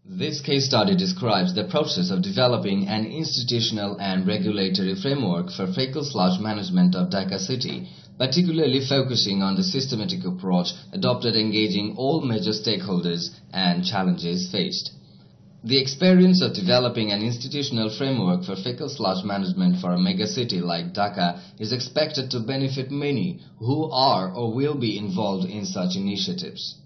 This case study describes the process of developing an institutional and regulatory framework for fecal sludge management of Dhaka city, particularly focusing on the systematic approach adopted engaging all major stakeholders and challenges faced. The experience of developing an institutional framework for fecal sludge management for a megacity like Dhaka is expected to benefit many who are or will be involved in such initiatives.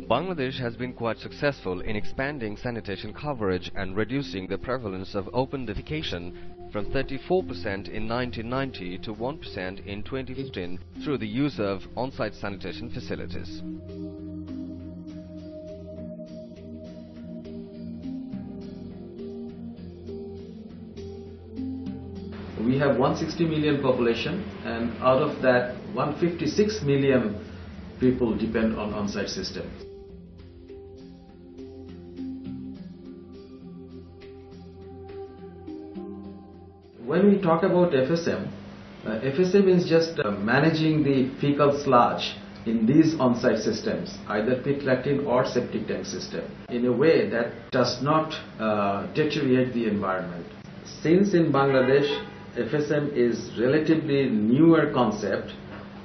Bangladesh has been quite successful in expanding sanitation coverage and reducing the prevalence of open defecation from 34% in 1990 to 1% in 2015 through the use of on-site sanitation facilities. We have 160 million population, and out of that 156 million people depend on on-site system. When we talk about FSM, FSM is just managing the fecal sludge in these on-site systems, either pit latrine or septic tank system, in a way that does not deteriorate the environment. Since in Bangladesh, FSM is relatively newer concept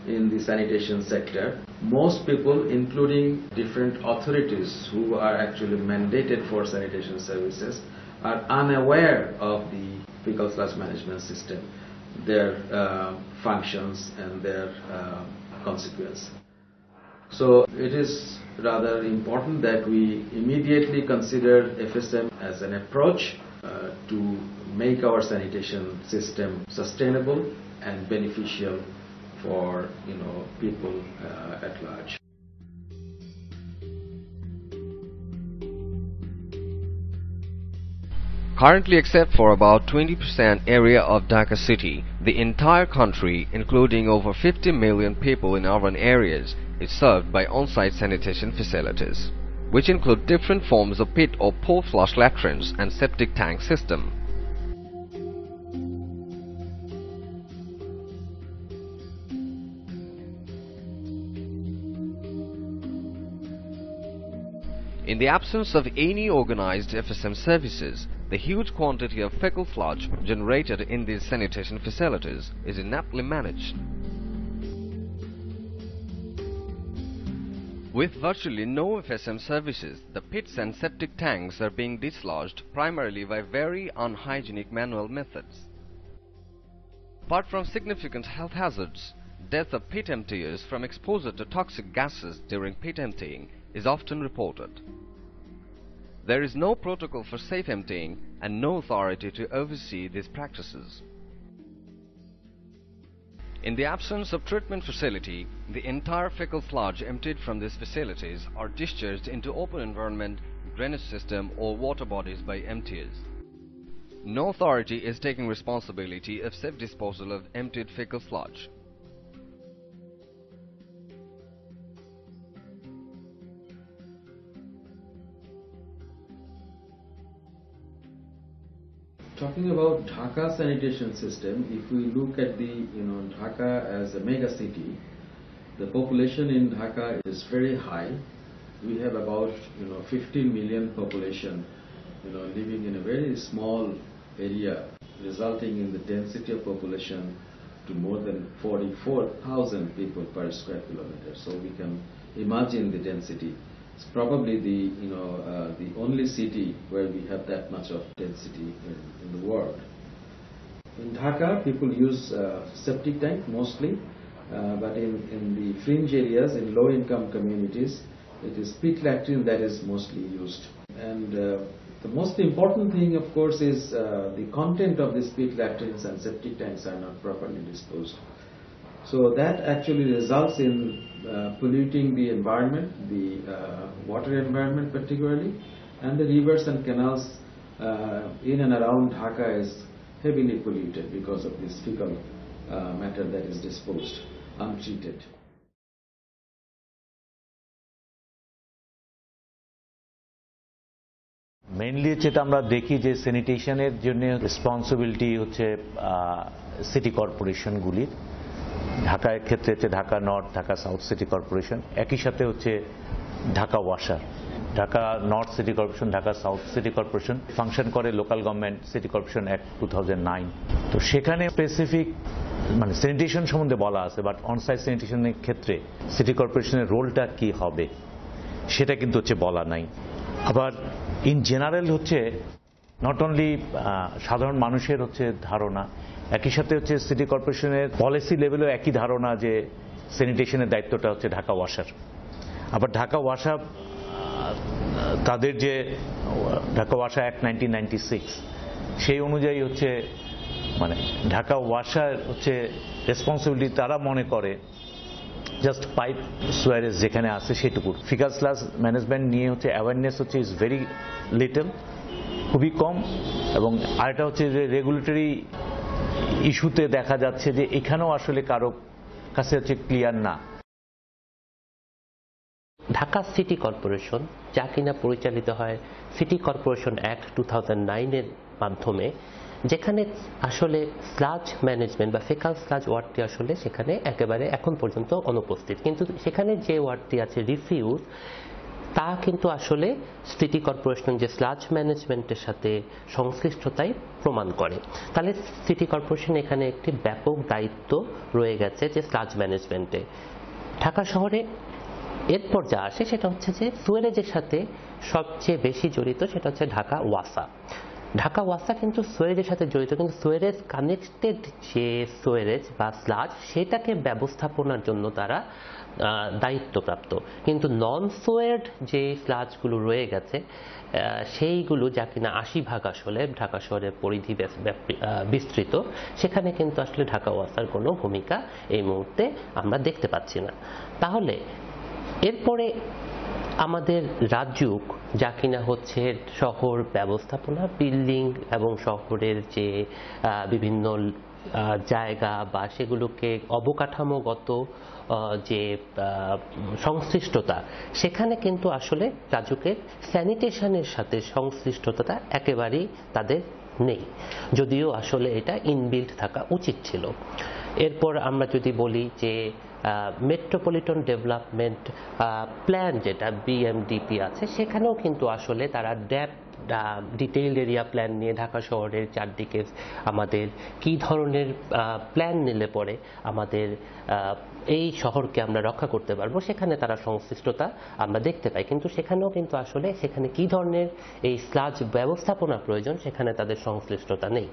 in the sanitation sector, most people, including different authorities who are actually mandated for sanitation services, are unaware of the fecal sludge management system, their functions and their consequence. So it is rather important that we immediately consider FSM as an approach to make our sanitation system sustainable and beneficial for people at large. Currently, except for about 20% area of Dhaka city, the entire country, including over 50 million people in urban areas, is served by on-site sanitation facilities, which include different forms of pit or pole flush latrines and septic tank system. In the absence of any organized FSM services, the huge quantity of fecal sludge generated in these sanitation facilities is inaptly managed. With virtually no FSM services, the pits and septic tanks are being dislodged primarily by very unhygienic manual methods. Apart from significant health hazards, death of pit emptiers from exposure to toxic gases during pit emptying is often reported. There is no protocol for safe emptying and no authority to oversee these practices. In the absence of treatment facility, the entire fecal sludge emptied from these facilities are discharged into open environment, drainage system or water bodies by emptiers. No authority is taking responsibility of safe disposal of emptied fecal sludge. Talking about Dhaka sanitation system, if we look at the Dhaka as a mega city, the population in Dhaka is very high. We have about 15 million population living in a very small area, resulting in the density of population to more than 44,000 people per square kilometer. So we can imagine the density. It's probably the only city where we have that much of density in the world. In Dhaka, people use septic tank mostly, but in the fringe areas, in low-income communities, it is pit latrine that is mostly used. And the most important thing, of course, is the content of these pit latrines and septic tanks are not properly disposed. So that actually results in polluting the environment, the water environment particularly, and the rivers and canals in and around Dhaka is heavily polluted because of this fecal matter that is disposed untreated. Mainly যেটা আমরা দেখি যে স্যানিটেশনের জন্য responsibility হচ্ছে city কর্পোরেশনগুলির। ঢাকার ক্ষেত্রে হচ্ছে Dhaka North, Dhaka South City Corporation, একই সাথে হচ্ছে ঢাকা ওয়াসার। Dhaka North City Corporation, Dhaka South City Corporation function করে Local Government City Corporation Act 2009। তো সেখানে স্পেসিফিক মানে স্যানিটেশন সম্বন্ধে বলা আছে, বাট অনসাইট স্যানিটেশনের ক্ষেত্রে সিটি কর্পোরেশনের রোলটা কি হবে সেটা কিন্তু হচ্ছে বলা নাই। আবার ইন জেনারেল হচ্ছে নট অনলি সাধারণ মানুষের হচ্ছে ধারণা, একই সাথে হচ্ছে সিটি কর্পোরেশনের পলিসি লেভেলেও একই ধারণা যে স্যানিটেশনের দায়িত্বটা হচ্ছে ঢাকা ওয়াসার। আবার ঢাকা ওয়াসা তাদের যে ঢাকা ওয়াসা অ্যাক্ট 1996 সেই অনুযায়ী হচ্ছে মানে ঢাকা ওয়াসার হচ্ছে রেসপন্সিবিলিটি তারা মনে করে জাস্ট পাইপ সুয়ারেজ যেখানে আছে সেটুকু। ফিকাল স্লাজ ম্যানেজমেন্ট নিয়ে হচ্ছে অ্যাওয়ারনেস হচ্ছে ইজ ভেরি লিটল, খুবই কম। এবং আরেকটা হচ্ছে যে রেগুলেটরি ইস্যুতে দেখা যাচ্ছে যে এখানেও আসলে কারো কাছে হচ্ছে ক্লিয়ার না। ঢাকা সিটি কর্পোরেশন যা কিনা পরিচালিত হয় সিটি কর্পোরেশন অ্যাক্ট 2009 এর মাধ্যমে, যেখানে আসলে স্লাজ ম্যানেজমেন্ট বা ফেকাল স্লাজ ওয়ার্ডটি আসলে সেখানে একেবারে এখন পর্যন্ত অনুপস্থিত, কিন্তু সেখানে যে ওয়ার্ডটি আছে রিফিউজ, তা কিন্তু আসলে সিটি কর্পোরেশন যে স্লাজ ম্যানেজমেন্টের সাথে সংশ্লিষ্টতাই প্রমাণ করে। তাহলে সিটি কর্পোরেশন এখানে একটি ব্যাপক দায়িত্ব রয়ে গেছে যে স্লাজ ম্যানেজমেন্টে। ঢাকা শহরে এরপর যা আসে সেটা হচ্ছে যে সুয়ারেজের সাথে সবচেয়ে বেশি জড়িত সেটা হচ্ছে ঢাকা ওয়াসা। ঢাকা ওয়াসা কিন্তু সুয়ারেজের সাথে জড়িত, কিন্তু সুয়ারেজ কানেক্টেড যে সুয়ারেজ বা স্লাজ সেটাকে ব্যবস্থাপনার জন্য তারা দায়িত্বপ্রাপ্ত। কিন্তু নন সুয়ার্ড যে স্লাজগুলো রয়ে গেছে সেইগুলো যা কিনা 80% আসলে ঢাকা শহরের পরিধি বিস্তৃত, সেখানে কিন্তু আসলে ঢাকা ওয়াসার কোনো ভূমিকা এই মুহূর্তে আমরা দেখতে পাচ্ছি না। তাহলে এরপরে আমাদের রাজুক যা কিনা হচ্ছে শহর ব্যবস্থাপনা, বিল্ডিং এবং শহরের যে বিভিন্ন জায়গা বা সেগুলোকে অবকাঠামোগত যে সংশ্লিষ্টতা, সেখানে কিন্তু আসলে রাজুকের স্যানিটেশনের সাথে সংশ্লিষ্টতা একেবারেই তাদের নেই, যদিও আসলে এটা ইনবিল্ট থাকা উচিত ছিল। এরপর আমরা যদি বলি যে মেট্রোপলিটন ডেভেলপমেন্ট প্ল্যান যেটা বিএমডিপি আছে, সেখানেও কিন্তু আসলে তারা ডিটেইলড এরিয়া প্ল্যান নিয়ে ঢাকা শহরের চারদিকে আমাদের কি ধরনের প্ল্যান নিলে পরে আমাদের এই শহরকে আমরা রক্ষা করতে পারবো, সেখানে তারা সংশ্লিষ্টতা আমরা দেখতে পাই। কিন্তু সেখানেও কিন্তু আসলে সেখানে কি ধরনের এই স্লাজ ব্যবস্থাপনা প্রয়োজন সেখানে তাদের সংশ্লিষ্টতা নেই।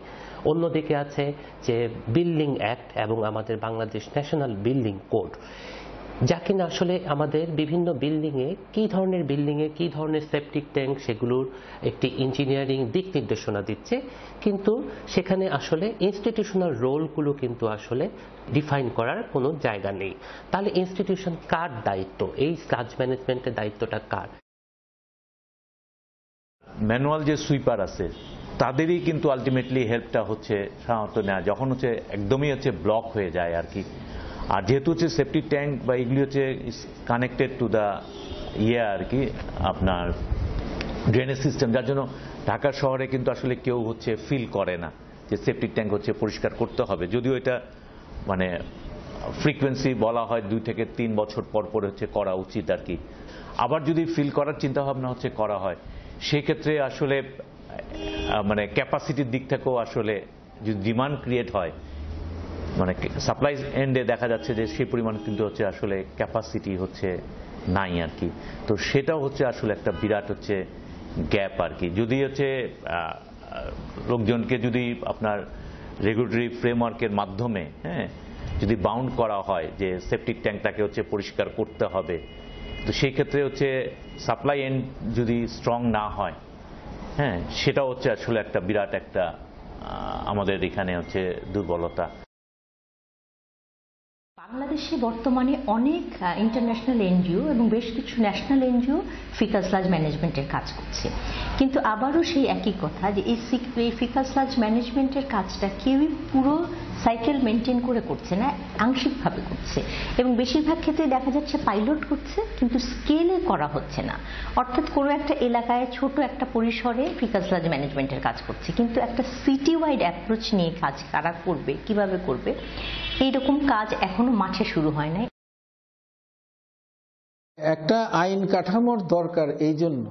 অন্যদিকে আছে যে বিল্ডিং অ্যাক্ট এবং আমাদের বাংলাদেশ ন্যাশনাল বিল্ডিং কোড, যা কিনা আসলে আমাদের বিভিন্ন বিল্ডিংয়ে কি ধরনের সেপটিক ট্যাঙ্ক সেগুলোর একটি ইঞ্জিনিয়ারিং দিক নির্দেশনা দিচ্ছে, কিন্তু সেখানে আসলে ইনস্টিটিউশনাল রোলগুলো কিন্তু আসলে ডিফাইন করার কোনো জায়গা নেই। তাহলে ইনস্টিটিউশন কার দায়িত্ব, এই স্লাজ ম্যানেজমেন্টের দায়িত্বটা কার? ম্যানুয়াল যে সুইপার আছে তাদেরই কিন্তু আলটিমেটলি হেল্পটা হচ্ছে সাধারণত নেওয়া যখন হচ্ছে একদমই হচ্ছে ব্লক হয়ে যায় আর কি। আর যেহেতু হচ্ছে সেফটি ট্যাঙ্ক বা এগুলি হচ্ছে কানেক্টেড টু দ্য আর কি আপনার ড্রেনেজ সিস্টেম, যার জন্য ঢাকা শহরে কিন্তু আসলে কেউ হচ্ছে ফিল করে না যে সেফটি ট্যাঙ্ক হচ্ছে পরিষ্কার করতে হবে, যদিও এটা মানে ফ্রিকোয়েন্সি বলা হয় 2 থেকে 3 বছর পর পর হচ্ছে করা উচিত আর কি। আবার যদি ফিল করার চিন্তা ভাবনা হচ্ছে করা হয়, সেই ক্ষেত্রে আসলে মানে ক্যাপাসিটির দিক থেকেও আসলে যদি ডিমান্ড ক্রিয়েট হয়, মানে সাপ্লাই এন্ডে দেখা যাচ্ছে যে সেই পরিমাণ কিন্তু হচ্ছে আসলে ক্যাপাসিটি হচ্ছে নাই আর কি। তো সেটাও হচ্ছে আসলে একটা বিরাট হচ্ছে গ্যাপ আর কি। যদি হচ্ছে লোকজনকে যদি আপনার রেগুলেটরি ফ্রেমওয়ার্কের মাধ্যমে যদি বাউন্ড করা হয় যে সেপটিক ট্যাঙ্কটাকে হচ্ছে পরিষ্কার করতে হবে, তো সেই ক্ষেত্রে হচ্ছে সাপ্লাই এন্ড যদি স্ট্রং না হয়, সেটা হচ্ছে আসলে একটা বিরাট একটা আমাদের এখানে হচ্ছে দুর্বলতা। বাংলাদেশে বর্তমানে অনেক ইন্টারন্যাশনাল এনজিও এবং বেশ কিছু ন্যাশনাল এনজিও ফিকাল স্লাজ ম্যানেজমেন্টের কাজ করছে, কিন্তু আবারও সেই একই কথা যে এই ফিকাল স্লাজ ম্যানেজমেন্টের কাজটা কেউই পুরো সাইকেল মেনটেন করে করছে না, আংশিকভাবে করছে এবং বেশিরভাগ ক্ষেত্রে দেখা যাচ্ছে পাইলট করছে কিন্তু স্কেলে করা হচ্ছে না। অর্থাৎ কোনো একটা এলাকায় ছোট একটা পরিসরে ফিকাল স্লাজ ম্যানেজমেন্টের কাজ করছে, কিন্তু একটা সিটি ওয়াইড অ্যাপ্রোচ নিয়ে কাজ কারা করবে, কিভাবে করবে, এইরকম কাজ এখনো মাঠে শুরু হয় নাই। একটা আইন কাঠামোর দরকার এই জন্য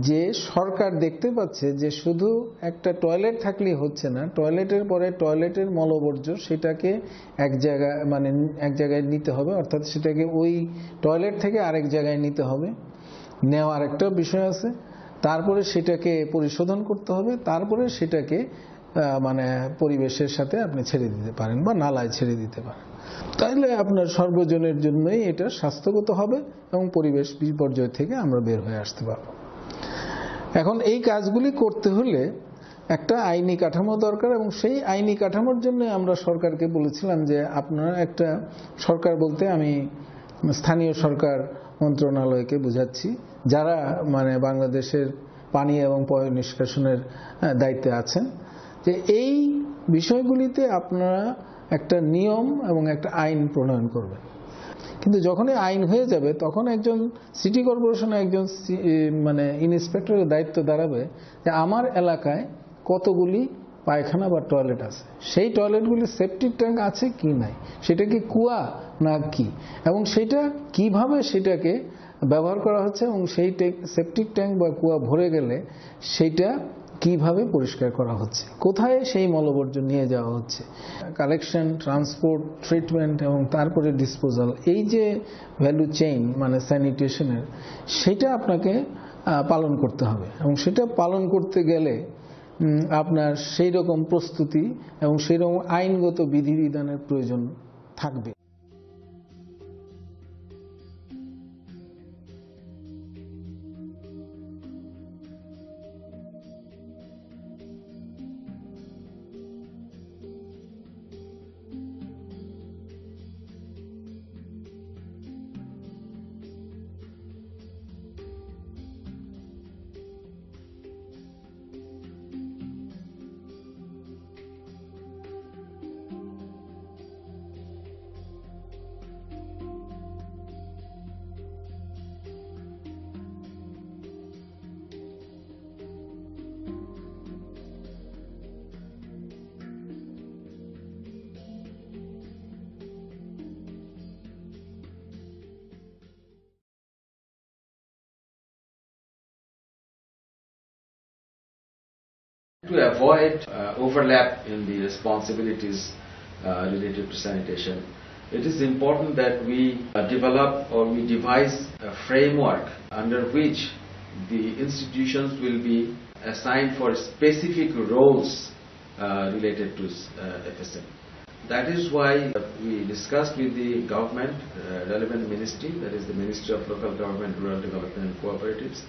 যে সরকার দেখতে পাচ্ছে যে শুধু একটা টয়লেট থাকলেই হচ্ছে না, টয়লেটের পরে টয়লেটের মলবর্জ্য সেটাকে এক জায়গায় নিতে হবে, অর্থাৎ সেটাকে ওই টয়লেট থেকে আরেক জায়গায় নিতে হবে, নেওয়ার একটা বিষয় আছে, তারপরে সেটাকে পরিশোধন করতে হবে, তারপরে সেটাকে পরিবেশের সাথে আপনি ছেড়ে দিতে পারেন বা নালায় ছেড়ে দিতে পারেন। তাইলে আপনার সর্বজনের জন্যই এটা স্বাস্থ্যগত হবে এবং পরিবেশ বিপর্যয় থেকে আমরা বের হয়ে আসতে পারব। এখন এই কাজগুলি করতে হলে একটা আইনি কাঠামো দরকার এবং সেই আইনি কাঠামোর জন্য আমরা সরকারকে বলেছিলাম যে আপনারা একটা, সরকার বলতে আমি স্থানীয় সরকার মন্ত্রণালয়কে বোঝাচ্ছি, যারা বাংলাদেশের পানি এবং পয় নিষ্কাশনের দায়িত্বে আছেন, যে এই বিষয়গুলিতে আপনারা একটা নিয়ম এবং একটা আইন প্রণয়ন করবেন। কিন্তু যখনই আইন হয়ে যাবে তখন একজন সিটি কর্পোরেশনে একজন ইন্সপেক্টরের দায়িত্ব দাঁড়াবে যে আমার এলাকায় কতগুলি পায়খানা বা টয়লেট আছে, সেই টয়লেটগুলি সেপটিক ট্যাঙ্ক আছে কি নাই, সেটা কি কুয়া না কি, এবং সেটা কিভাবে সেটাকে ব্যবহার করা হচ্ছে এবং সেই সেপটিক ট্যাঙ্ক বা কুয়া ভরে গেলে সেইটা কিভাবে পরিষ্কার করা হচ্ছে, কোথায় সেই মলবর্জ্য নিয়ে যাওয়া হচ্ছে, কালেকশন, ট্রান্সপোর্ট, ট্রিটমেন্ট এবং তারপরে ডিসপোজাল, এই যে ভ্যালু চেইন স্যানিটেশনের, সেটা আপনাকে পালন করতে হবে এবং সেটা পালন করতে গেলে আপনার সেই রকম প্রস্তুতি এবং সেই রকম আইনগত বিধিবিধানের প্রয়োজন থাকবে। To avoid overlap in the responsibilities related to sanitation, it is important that we develop or we devise a framework under which the institutions will be assigned for specific roles related to FSM. That is why we discussed with the government, relevant ministry, that is the Ministry of Local Government, Rural Development and Cooperatives.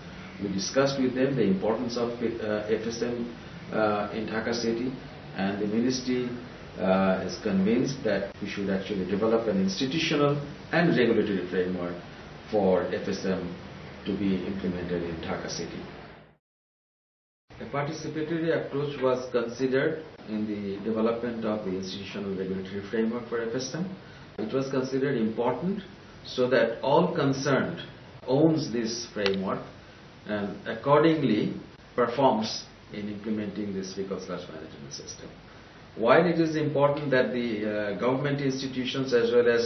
We discussed with them the importance of FSM in Dhaka city, and the ministry is convinced that we should actually develop an institutional and regulatory framework for FSM to be implemented in Dhaka city. A participatory approach was considered in the development of the institutional regulatory framework for FSM. It was considered important so that all concerned owns this framework and accordingly performs in implementing this fecal sludge management system. While it is important that the government institutions as well as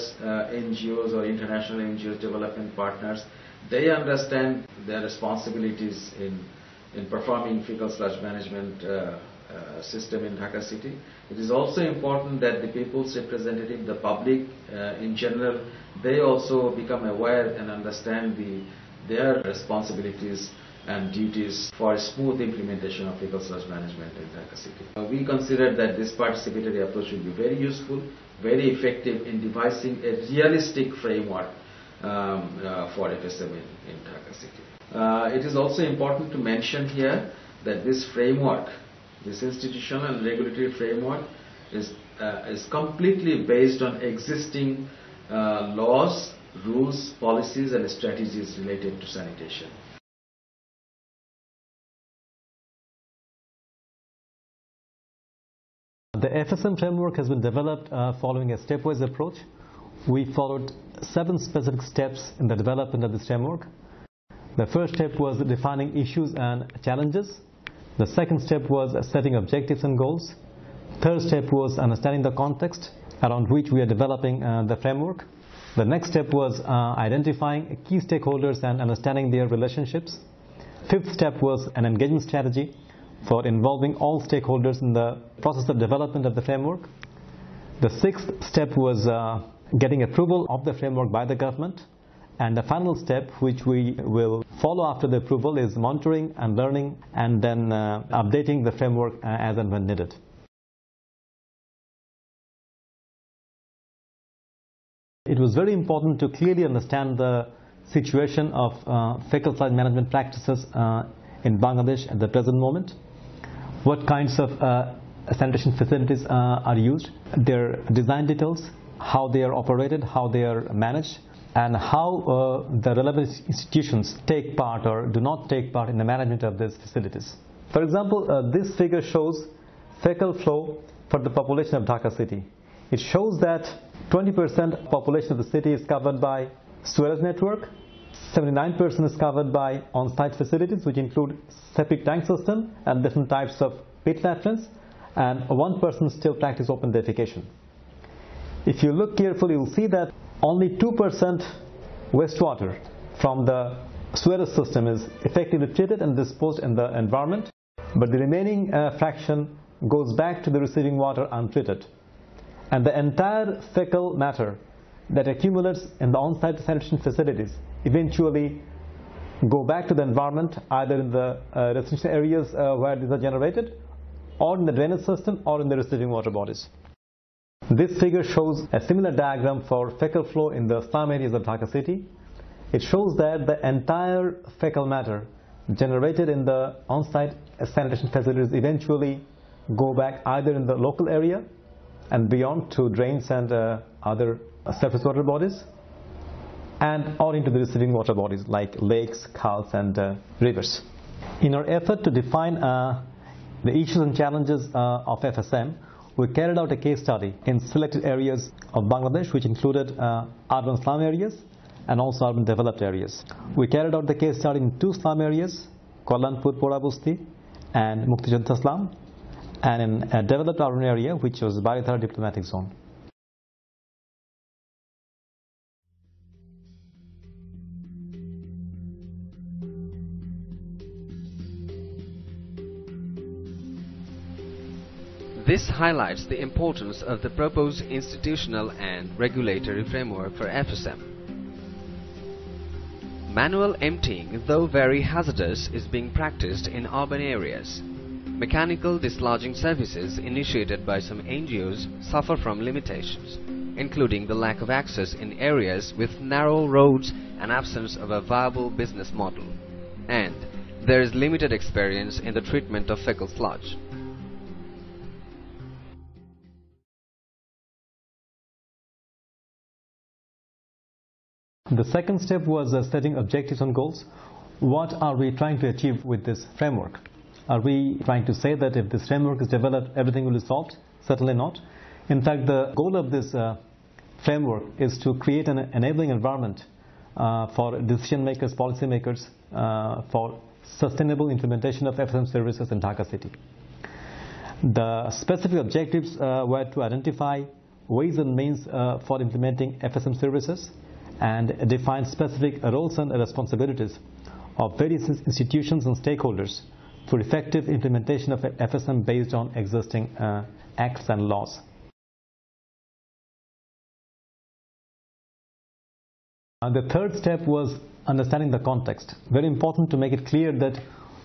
NGOs or international NGOs, development partners, they understand their responsibilities in performing fecal sludge management system in Dhaka city, it is also important that the people's representative, the public in general, they also become aware and understand their responsibilities and duties for smooth implementation of fecal sludge management in Dhaka city. We consider that this participatory approach will be very useful, very effective in devising a realistic framework for FSM in Dhaka city. It is also important to mention here that this framework, this institutional and regulatory framework is completely based on existing laws, rules, policies and strategies related to sanitation. The FSM framework has been developed following a stepwise approach. We followed 7 specific steps in the development of this framework. The first step was defining issues and challenges. The second step was setting objectives and goals. Third step was understanding the context around which we are developing the framework. The next step was identifying key stakeholders and understanding their relationships. Fifth step was an engagement strategy for involving all stakeholders in the process of development of the framework. The sixth step was getting approval of the framework by the government. And the final step, which we will follow after the approval, is monitoring and learning and then updating the framework as and when needed. It was very important to clearly understand the situation of fecal sludge management practices in Bangladesh at the present moment. What kinds of sanitation facilities are used, their design details, how they are operated, how they are managed, and how the relevant institutions take part or do not take part in the management of these facilities. For example, this figure shows fecal flow for the population of Dhaka city. It shows that 20% population of the city is covered by sewerage network, 79% is covered by on-site facilities which include septic tank system and different types of pit latrines, and 1% still practice open defecation. If you look carefully, you'll see that only 2% wastewater from the sewerage system is effectively treated and disposed in the environment, but the remaining fraction goes back to the receiving water untreated. And the entire fecal matter that accumulates in the on-site sanitation facilities eventually go back to the environment, either in the residential areas where these are generated, or in the drainage system, or in the receiving water bodies. This figure shows a similar diagram for fecal flow in the slum areas of Dhaka city. It shows that the entire fecal matter generated in the on-site sanitation facilities eventually go back either in the local area and beyond to drains and other surface water bodies, and or into the receiving water bodies like lakes, khals and rivers. In our effort to define the issues and challenges of FSM, we carried out a case study in selected areas of Bangladesh, which included urban slum areas and also urban developed areas. We carried out the case study in 2 slum areas, Kallanpur Porabusti and Muktijodha slum, and in a developed urban area which was Barithara diplomatic zone. This highlights the importance of the proposed institutional and regulatory framework for FSM. Manual emptying, though very hazardous, is being practiced in urban areas. Mechanical dislodging services initiated by some NGOs suffer from limitations, including the lack of access in areas with narrow roads and absence of a viable business model. And there is limited experience in the treatment of fecal sludge. The second step was setting objectives and goals. What are we trying to achieve with this framework? Are we trying to say that if this framework is developed, everything will be solved? Certainly not. In fact, the goal of this framework is to create an enabling environment for decision makers, policy makers, for sustainable implementation of FSM services in Dhaka city. The specific objectives were to identify ways and means for implementing FSM services and define specific roles and responsibilities of various institutions and stakeholders for effective implementation of FSM based on existing acts and laws. The third step was understanding the context. Very important to make it clear that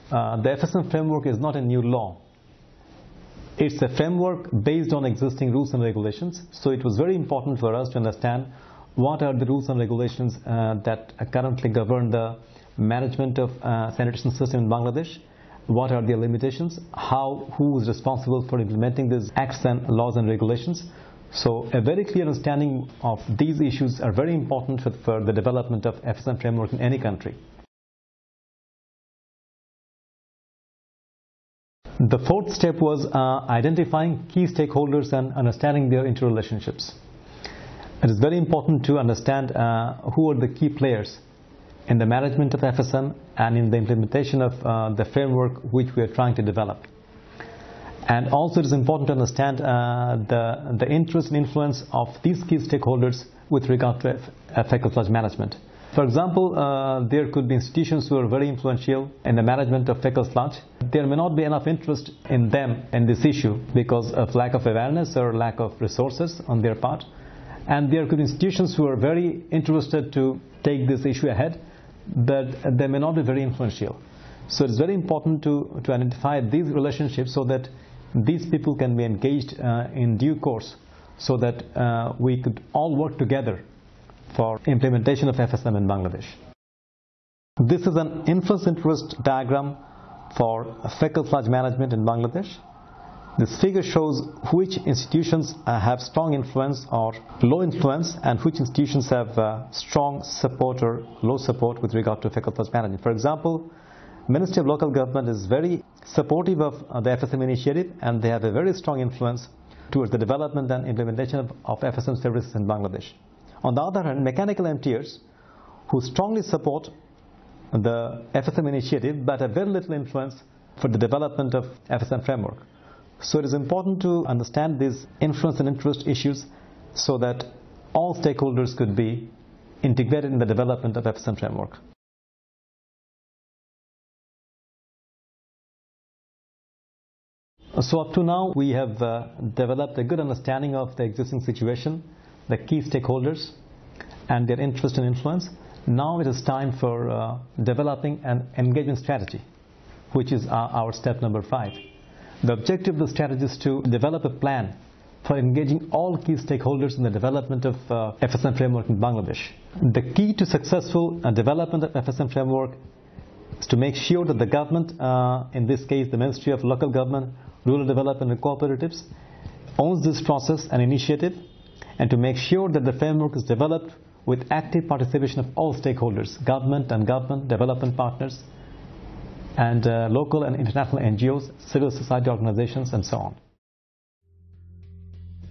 the FSM framework is not a new law. It's a framework based on existing rules and regulations. So it was very important for us to understand what are the rules and regulations that currently govern the management of sanitation system in Bangladesh, what are their limitations, who is responsible for implementing these acts and laws and regulations, So a very clear understanding of these issues are very important for the development of FSM framework in any country. The fourth step was identifying key stakeholders and understanding their interrelationships. It is very important to understand who are the key players in the management of FSM and in the implementation of the framework which we are trying to develop. And also it is important to understand the interest and influence of these key stakeholders with regard to fecal sludge management. For example, there could be institutions who are very influential in the management of fecal sludge. There may not be enough interest in them in this issue because of lack of awareness or lack of resources on their part. And there could be institutions who are very interested to take this issue ahead, but they may not be very influential. So it's very important to identify these relationships so that these people can be engaged in due course, so that we could all work together for implementation of FSM in Bangladesh. This is an influence interest diagram for fecal sludge management in Bangladesh. This figure shows which institutions have strong influence or low influence and which institutions have strong support or low support with regard to fecal sludge management. For example, Ministry of Local Government is very supportive of the FSM initiative, and they have a very strong influence towards the development and implementation of FSM services in Bangladesh. On the other hand, mechanical MTers, who strongly support the FSM initiative but have very little influence for the development of FSM framework. So it is important to understand these influence and interest issues so that all stakeholders could be integrated in the development of FSM framework. So up to now we have developed a good understanding of the existing situation, the key stakeholders and their interest and influence. Now it is time for developing an engagement strategy, which is our step number 5. The objective of the strategy is to develop a plan for engaging all key stakeholders in the development of FSM framework in Bangladesh. The key to successful development of FSM framework is to make sure that the government, in this case the Ministry of Local Government, Rural Development and Cooperatives, owns this process and initiative, and to make sure that the framework is developed with active participation of all stakeholders, government and government development partners, and local and international NGOs, civil society organizations, and so on.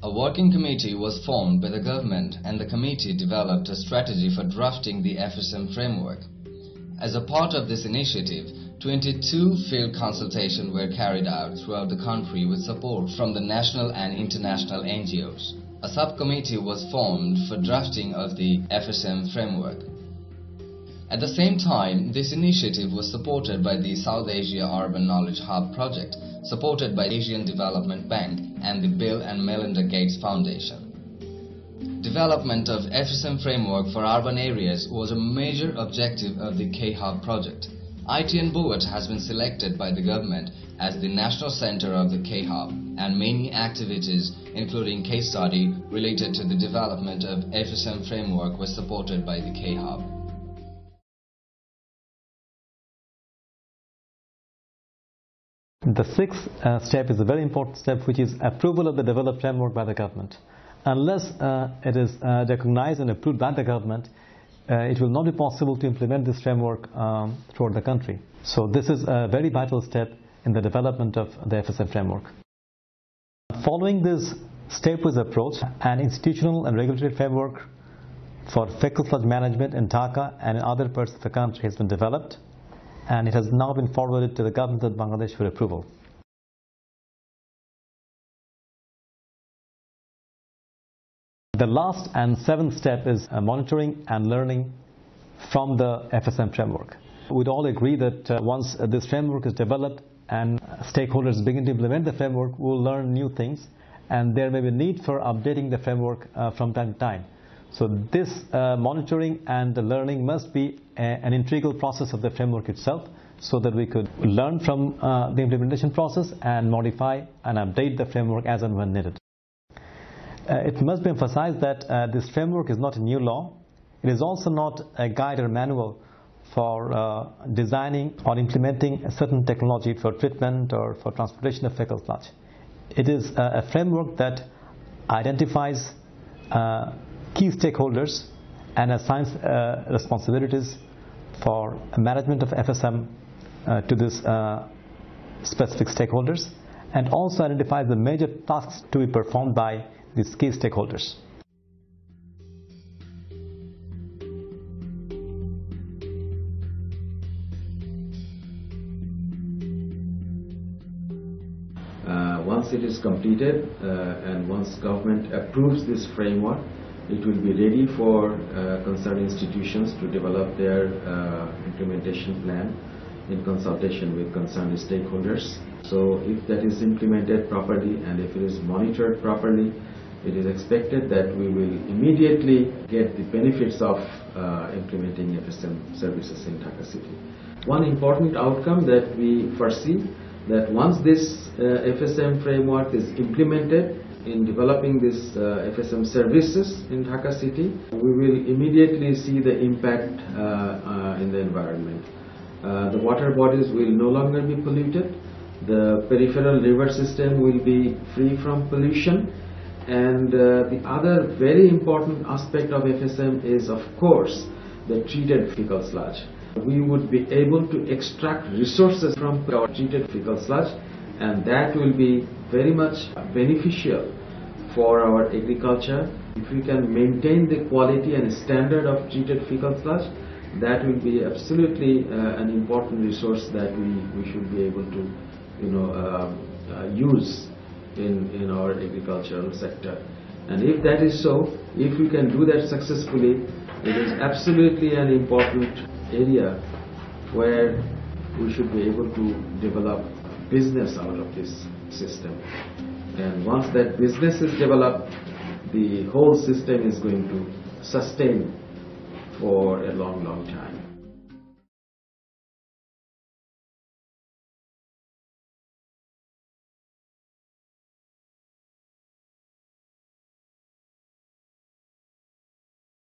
A working committee was formed by the government, and the committee developed a strategy for drafting the FSM framework. As a part of this initiative, 22 field consultations were carried out throughout the country with support from the national and international NGOs. A subcommittee was formed for drafting of the FSM framework. At the same time, this initiative was supported by the South Asia Urban Knowledge Hub project, supported by Asian Development Bank and the Bill and Melinda Gates Foundation. Development of FSM framework for urban areas was a major objective of the K-Hub project. ITN Buvat has been selected by the government as the national center of the K-Hub, and many activities, including case study related to the development of FSM framework, was supported by the K-Hub. The sixth step is a very important step, which is approval of the developed framework by the government. Unless it is recognized and approved by the government, it will not be possible to implement this framework throughout the country. So this is a very vital step in the development of the FSM framework. Following this stepwise approach, an institutional and regulatory framework for fecal sludge management in Dhaka and in other parts of the country has been developed, and it has now been forwarded to the government of Bangladesh for approval. The last and seventh step is monitoring and learning from the FSM framework. We'd all agree that once this framework is developed and stakeholders begin to implement the framework, we'll learn new things, and there may be a need for updating the framework from time to time. So this monitoring and learning must be an integral process of the framework itself, so that we could learn from the implementation process and modify and update the framework as and when needed. It must be emphasized that this framework is not a new law. It is also not a guide or manual for designing or implementing a certain technology for treatment or for transportation of fecal sludge. It is a framework that identifies key stakeholders and assigns responsibilities for management of FSM to these specific stakeholders, and also identifies the major tasks to be performed by these key stakeholders. Once it is completed and once government approves this framework, it will be ready for concerned institutions to develop their implementation plan in consultation with concerned stakeholders. So if that is implemented properly and if it is monitored properly, it is expected that we will immediately get the benefits of implementing FSM services in Dhaka City. One important outcome that we foresee, that once this FSM framework is implemented in developing this FSM services in Dhaka City, we will immediately see the impact in the environment. The water bodies will no longer be polluted, the peripheral river system will be free from pollution, and the other very important aspect of FSM is, of course, the treated fecal sludge. We would be able to extract resources from our treated fecal sludge, and that will be very much beneficial for our agriculture. If we can maintain the quality and standard of treated fecal sludge, that will be absolutely an important resource that we should be able to use in our agricultural sector. And if that is so, if we can do that successfully, it is absolutely an important area where we should be able to develop business out of this system. And once that business is developed, the whole system is going to sustain for a long, long time.